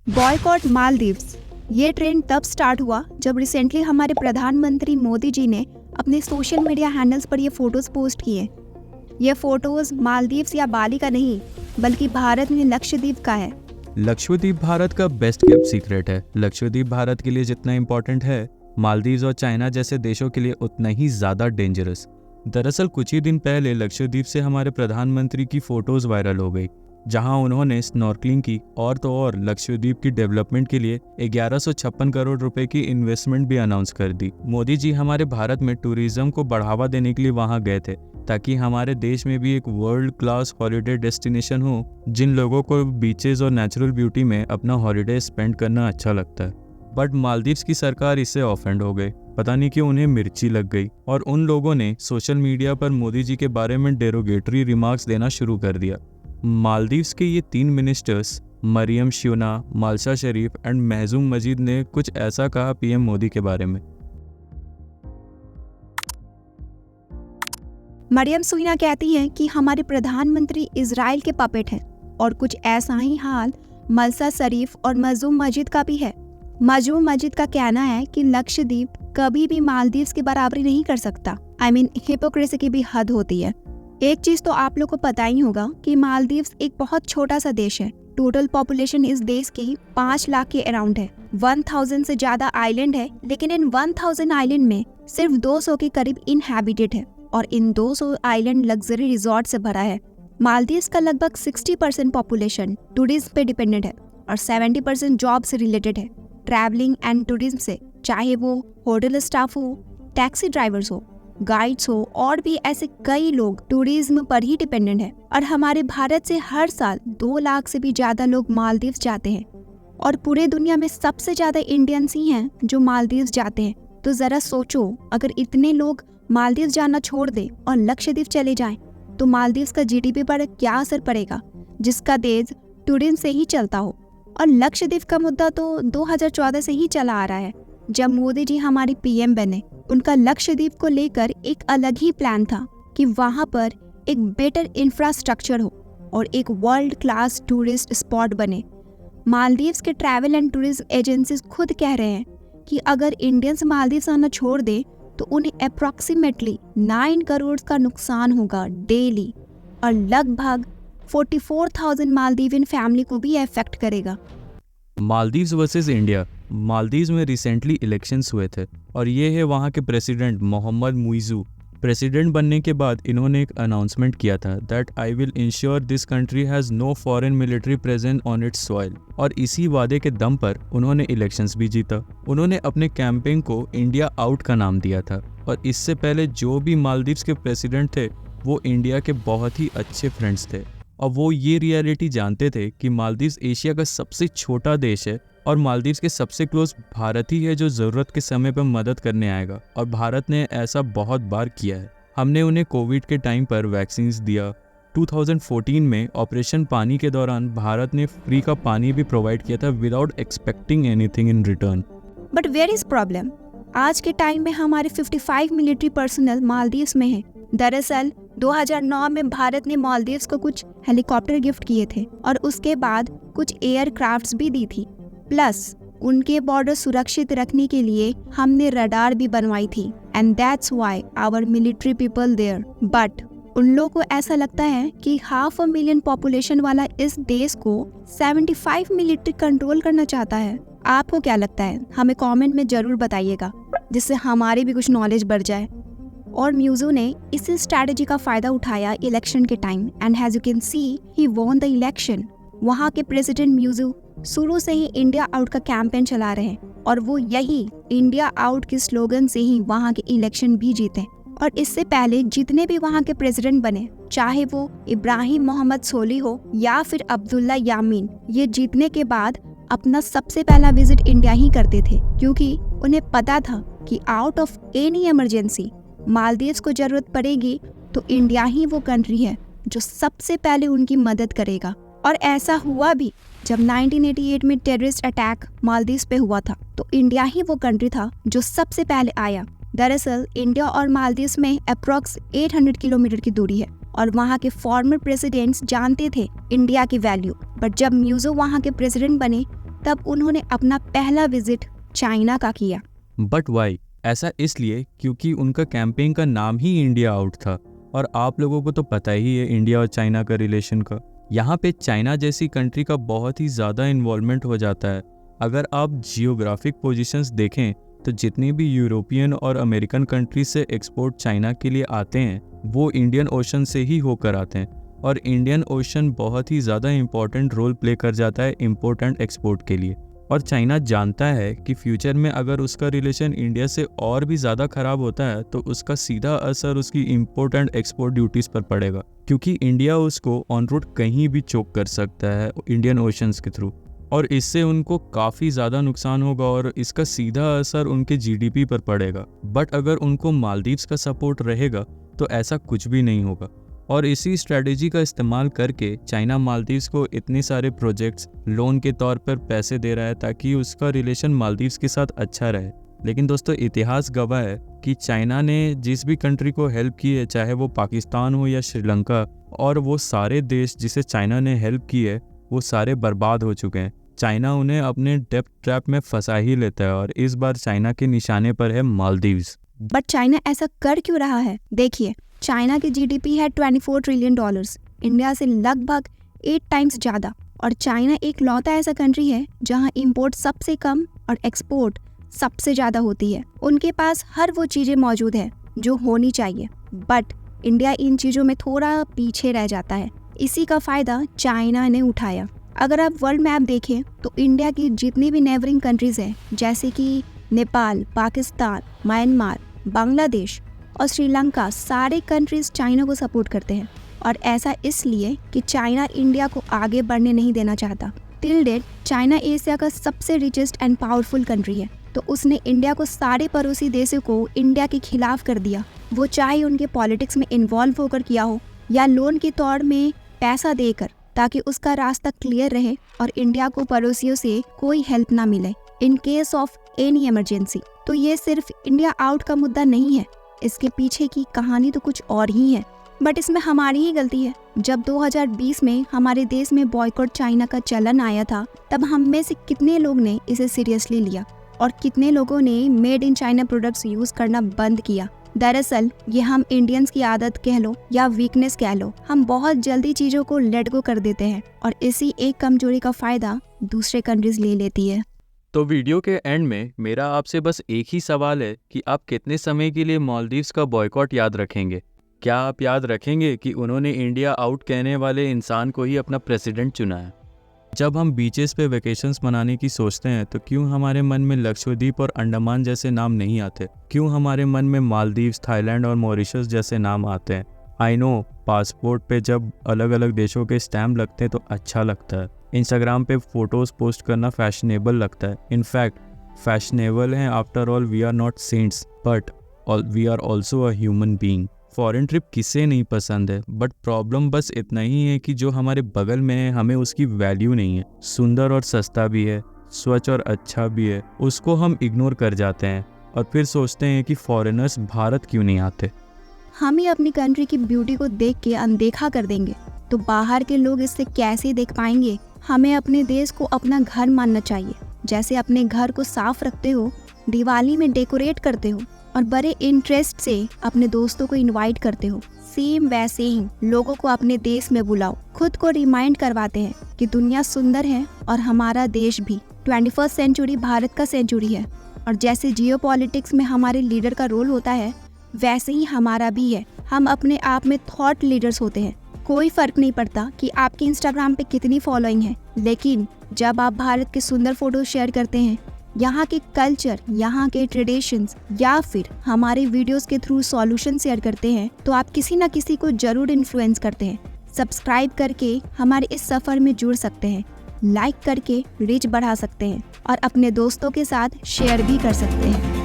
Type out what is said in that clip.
Boycott Maldives. ये trend तब start हुआ जब रिसेंटली हमारे प्रधानमंत्री मोदी जी ने अपने सोशल मीडिया हैंडल्स पर ये फोटोज पोस्ट किए। ये फोटोज मालदीव्स या बाली का नहीं बल्कि भारत में लक्षद्वीप का है। लक्षद्वीप भारत का बेस्ट केप्ट सीक्रेट है। लक्षद्वीप भारत के लिए जितना इम्पोर्टेंट है, मालदीव्स और चाइना जैसे देशों के लिए उतना ही ज़्यादा डेंजरस। दरअसल कुछ ही दिन पहले लक्षद्वीप से हमारे प्रधानमंत्री की फोटोज वायरल हो गई, जहां उन्होंने स्नॉर्कलिंग की और लक्षद्वीप की डेवलपमेंट के लिए 1156 करोड़ रुपए की इन्वेस्टमेंट भी अनाउंस कर दी। मोदी जी हमारे भारत में टूरिज्म को बढ़ावा देने के लिए वहां गए थे, ताकि हमारे देश में भी एक वर्ल्ड क्लास हॉलिडे डेस्टिनेशन हो, जिन लोगों को बीचेस और नेचुरल ब्यूटी में अपना हॉलिडे स्पेंड करना अच्छा लगता है। बट मालदीव्स की सरकार इससे ऑफेंड हो गई। पता नहीं क्यों उन्हें मिर्ची लग गई और उन लोगों ने सोशल मीडिया पर मोदी जी के बारे में डेरोगेटरी रिमार्क्स देना शुरू कर दिया। मालदीव्स के ये 3 मिनिस्टर्स मरियम श्यूना, माल्शा शरीफ एंड महजूम मजीद ने कुछ ऐसा कहा पीएम मोदी के बारे में। मरियम सुइना कहती हैं कि हमारे प्रधानमंत्री इजराइल के पपेट हैं और कुछ ऐसा ही हाल मल्सा शरीफ और मजूम मजिद का भी है। मजूम मजिद का कहना है कि लक्षद्वीप कभी भी मालदीव्स की बराबरी नहीं कर सकता। हिपोक्रेसी की भी हद होती है। एक चीज तो आप लोग को पता ही होगा कि मालदीव्स एक बहुत छोटा सा देश है। टोटल पॉपुलेशन इस देश की 5 लाख के अराउंड है। 1000 से ज्यादा आइलैंड है, लेकिन इन 1000 आइलैंड में सिर्फ 200 के करीब इनहैबिटेड है और इन 200 आइलैंड लग्जरी रिजॉर्ट से भरा है। मालदीव्स का लगभग 60% पॉपुलेशन टूरिज्म पे डिपेंडेंट है और 70% जॉब से रिलेटेड है, ट्रैवलिंग एंड टूरिज्म से, चाहे वो होटल स्टाफ हो, टैक्सी ड्राइवर्स हो, गाइड्स हो, और भी ऐसे कई लोग टूरिज्म पर ही डिपेंडेंट है। और हमारे भारत से हर साल 2 लाख से भी ज्यादा लोग मालदीव्स जाते हैं और पूरे दुनिया में सबसे ज्यादा इंडियंस ही हैं जो मालदीव्स जाते हैं। तो जरा सोचो, अगर इतने लोग मालदीव्स जाना छोड़ दे और लक्षद्वीप चले जाएं, तो मालदीव्स का जीडीपी पर क्या असर पड़ेगा, जिसका देश टूरिज्म से ही चलता हो। और लक्षद्वीप का मुद्दा तो 2014 से ही चला आ रहा है। जब मोदी जी हमारे पीएम बने, उनका लक्षद्वीप को लेकर एक अलग ही प्लान था कि वहां पर एक बेटर इंफ्रास्ट्रक्चर हो और एक वर्ल्ड क्लास टूरिस्ट स्पॉट बने। मालदीव्स के ट्रैवल एंड टूरिज्म एजेंसीज खुद कह रहे हैं कि अगर इंडियंस मालदीव्स आना छोड़ दे तो उन्हें अप्रॉक्सीमेटली 9 करोड़ का नुकसान होगा डेली, और लगभग 44,000 मालदीवियन फैमिली को भी अफेक्ट करेगा। Maldives versus India. मालदीव्स में रिसेंटली इलेक्शंस हुए थे और ये है वहाँ के प्रेसिडेंट मोहम्मद मुइज़ू। प्रेसिडेंट बनने के बाद इन्होंने एक अनाउंसमेंट किया था that I will ensure this country has no foreign military presence on its soil, और इसी वादे के दम पर उन्होंने इलेक्शंस भी जीता। उन्होंने अपने कैंपेन को इंडिया आउट का नाम दिया था, और इससे पहले जो भी मालदीव्स के प्रेसिडेंट थे वो इंडिया के बहुत ही अच्छे फ्रेंड्स थे, और वो ये रियलिटी जानते थे कि मालदीव्स एशिया का सबसे छोटा देश है और मालदीव्स के सबसे क्लोज भारत ही है जो ज़रूरत के समय पर मदद करने आएगा, और भारत ने ऐसा बहुत बार किया है। हमने उन्हें कोविड के टाइम पर वैक्सीन्स दिया। 2014 में ऑपरेशन पानी के दौरान भारत ने फ्री का पानी भी प्रोवाइड किया था without expecting anything in return. But where is problem? आज के टाइम में हमारे 55 मिलिट्री पर्सनल मालदीव्स में है। दरअसल 2009 में भारत ने मालदीव्स को कुछ हेलीकॉप्टर गिफ्ट किए थे और उसके बाद कुछ एयरक्राफ्ट्स भी दी थी। प्लस उनके बॉर्डर सुरक्षित रखने के लिए हमने रडार भी बनवाई थी, and that's why our military people there. But उन लोगों को ऐसा लगता है कि 500,000 पॉपुलेशन वाला इस देश को 75 मिलिट्री कंट्रोल करना चाहता है। आपको क्या लगता है? हमें कमेंट में जरूर बताइएगा, जिससे हमारी भी कुछ नॉलेज बढ़ जाए। और म्यूजू ने इसी स्ट्रैटेजी का फायदा उठाया इलेक्शन के time, and as you can see he won the election. वहाँ के प्रेसिडेंट म्यूजू शुरू से ही इंडिया आउट का कैंपेन चला रहे हैं और वो यही इंडिया आउट के स्लोगन से ही वहाँ के इलेक्शन भी जीते। और इससे पहले जितने भी वहाँ के प्रेसिडेंट बने, चाहे वो इब्राहिम मोहम्मद सोली हो या फिर अब्दुल्ला यामीन, ये जीतने के बाद अपना सबसे पहला विजिट इंडिया ही करते थे, क्योंकि उन्हें पता था कि out of any emergency Maldives को जरूरत पड़ेगी तो इंडिया ही वो कंट्री है जो सबसे पहले उनकी मदद करेगा। और ऐसा हुआ भी। जब 1988 में टेररिस्ट अटैक मालदीव्स पे हुआ था तो इंडिया ही वो कंट्री था जो सबसे पहले आया। दरअसल इंडिया और मालदीव्स में अप्रॉक्स 800 किलोमीटर की दूरी है और वहाँ के फॉर्मर प्रेसिडेंट्स जानते थे इंडिया की वैल्यू। बट जब म्यूजो वहाँ के प्रेसिडेंट बने तब उन्होंने अपना पहला विजिट चाइना का किया। But why? ऐसा इसलिए क्योंकि उनका कैंपेन का नाम ही इंडिया आउट था, और आप लोगों को तो पता ही है इंडिया और चाइना का रिलेशन का। यहाँ पे चाइना जैसी कंट्री का बहुत ही ज़्यादा इन्वॉल्वमेंट हो जाता है। अगर आप जियोग्राफिक पोजीशंस देखें तो जितनी भी यूरोपियन और अमेरिकन कंट्रीज से एक्सपोर्ट चाइना के लिए आते हैं वो इंडियन ओशन से ही होकर आते हैं, और इंडियन ओशन बहुत ही ज़्यादा इम्पोर्टेंट रोल प्ले कर जाता है इम्पोर्ट एंड एक्सपोर्ट के लिए। और चाइना जानता है कि फ्यूचर में अगर उसका रिलेशन इंडिया से और भी ज़्यादा ख़राब होता है तो उसका सीधा असर उसकी इम्पोर्ट एंड एक्सपोर्ट ड्यूटीज़ पर पड़ेगा, क्योंकि इंडिया उसको ऑन रूट कहीं भी चोक कर सकता है इंडियन ओशंस के थ्रू, और इससे उनको काफ़ी ज़्यादा नुकसान होगा और इसका सीधा असर उनके जीडीपी पर पड़ेगा। बट अगर उनको मालदीव्स का सपोर्ट रहेगा तो ऐसा कुछ भी नहीं होगा, और इसी स्ट्रेटेजी का इस्तेमाल करके चाइना मालदीव्स को इतने सारे प्रोजेक्ट्स लोन के तौर पर पैसे दे रहा है ताकि उसका रिलेशन मालदीव्स के साथ अच्छा रहे। लेकिन दोस्तों, इतिहास गवाह है कि चाइना ने जिस भी कंट्री को हेल्प की है, चाहे वो पाकिस्तान हो या श्रीलंका, और वो सारे देश जिसे चाइना ने हेल्प की है वो सारे बर्बाद हो चुके हैं। चाइना उन्हें अपने डेब्ट ट्रैप में फंसा ही लेता है, और इस बार चाइना के निशाने पर है मालदीव्स। बट चाइना ऐसा कर क्यों रहा है? देखिए, चाइना की जीडीपी है $24 ट्रिलियन, इंडिया से लगभग 8 टाइम्स ज़्यादा, और चाइना एक लौता ऐसा कंट्री है जहां इंपोर्ट सबसे कम और एक्सपोर्ट सबसे ज़्यादा होती है। उनके पास हर वो चीज़ें मौजूद है जो होनी चाहिए, बट इंडिया इन चीज़ों में थोड़ा पीछे रह जाता है। इसी का फ़ायदा चाइना ने उठाया। अगर आप वर्ल्ड मैप देखें तो इंडिया की जितनी भी नेबरिंग कंट्रीज़ हैं, जैसे कि नेपाल, पाकिस्तान, म्यांमार, बांग्लादेश और श्रीलंका, सारे कंट्रीज चाइना को सपोर्ट करते हैं, और ऐसा इसलिए कि चाइना इंडिया को आगे बढ़ने नहीं देना चाहता। टिल डेट चाइना एशिया का सबसे रिचेस्ट एंड पावरफुल कंट्री है, तो उसने इंडिया को सारे पड़ोसी देशों को इंडिया के खिलाफ कर दिया। वो चाहे उनके पॉलिटिक्स में इन्वॉल्व होकर किया हो या लोन के तौर में पैसा देकर, ताकि उसका रास्ता क्लियर रहे और इंडिया को पड़ोसियों से कोई हेल्प ना मिले in case of any emergency. तो ये सिर्फ इंडिया आउट का मुद्दा नहीं है, इसके पीछे की कहानी तो कुछ और ही है। बट इसमें हमारी ही गलती है। जब 2020 में हमारे देश में बॉयकॉट चाइना का चलन आया था, तब हम में से कितने लोग ने इसे सीरियसली लिया और कितने लोगों ने made in China products use करना बंद किया। दरअसल ये हम इंडियंस की आदत कह लो या वीकनेस कह लो, हम बहुत जल्दी चीजों को लेट गो कर देते हैं, और इसी एक कमजोरी का फायदा दूसरे कंट्रीज ले लेती है। तो वीडियो के एंड में मेरा आपसे बस एक ही सवाल है कि आप कितने समय के लिए मालदीव्स का बॉयकॉट याद रखेंगे? क्या आप याद रखेंगे कि उन्होंने इंडिया आउट कहने वाले इंसान को ही अपना प्रेसिडेंट चुना है? जब हम बीचेस पे वेकेशंस मनाने की सोचते हैं तो क्यों हमारे मन में लक्षद्वीप और अंडमान जैसे नाम नहीं आते? क्यों हमारे मन में मालदीव्स, थाईलैंड और मॉरिशस जैसे नाम आते हैं? आई नो, पासपोर्ट पे जब अलग अलग देशों के स्टैम्प लगते हैं तो अच्छा लगता है, इंस्टाग्राम पे फोटोज पोस्ट करना फैशनेबल लगता है। इनफैक्ट फैशनेबल हैं, after all we are not saints but we are also a human being. Foreign trip किसे नहीं पसंद है, बट प्रॉब्लम बस इतना ही है कि जो हमारे बगल में है हमें उसकी वैल्यू नहीं है। सुंदर और सस्ता भी है, स्वच्छ और अच्छा भी है, उसको हम इग्नोर कर जाते हैं और फिर सोचते हैं कि फॉरेनर्स भारत क्यों नहीं आते। हम ही अपनी कंट्री की ब्यूटी को देख के अनदेखा कर देंगे तो बाहर के लोग इससे कैसे देख पाएंगे? हमें अपने देश को अपना घर मानना चाहिए। जैसे अपने घर को साफ रखते हो, दिवाली में डेकोरेट करते हो और बड़े इंटरेस्ट से अपने दोस्तों को इनवाइट करते हो, सेम वैसे ही लोगों को अपने देश में बुलाओ। खुद को रिमाइंड करवाते हैं कि दुनिया सुंदर है और हमारा देश भी। 21st सेंचुरी भारत का सेंचुरी है, और जैसे जियोपॉलिटिक्स में हमारे लीडर का रोल होता है वैसे ही हमारा भी है। हम अपने आप में थॉट लीडर्स होते हैं। कोई फर्क नहीं पड़ता कि आपकी इंस्टाग्राम पे कितनी फॉलोइंग है, लेकिन जब आप भारत के सुंदर फोटो शेयर करते हैं, यहाँ के कल्चर, यहाँ के ट्रेडिशंस या फिर हमारे वीडियोस के थ्रू सॉल्यूशन शेयर करते हैं, तो आप किसी न किसी को जरूर इन्फ्लुएंस करते हैं। सब्सक्राइब करके हमारे इस सफ़र में जुड़ सकते हैं, लाइक करके रीच बढ़ा सकते हैं और अपने दोस्तों के साथ शेयर भी कर सकते हैं।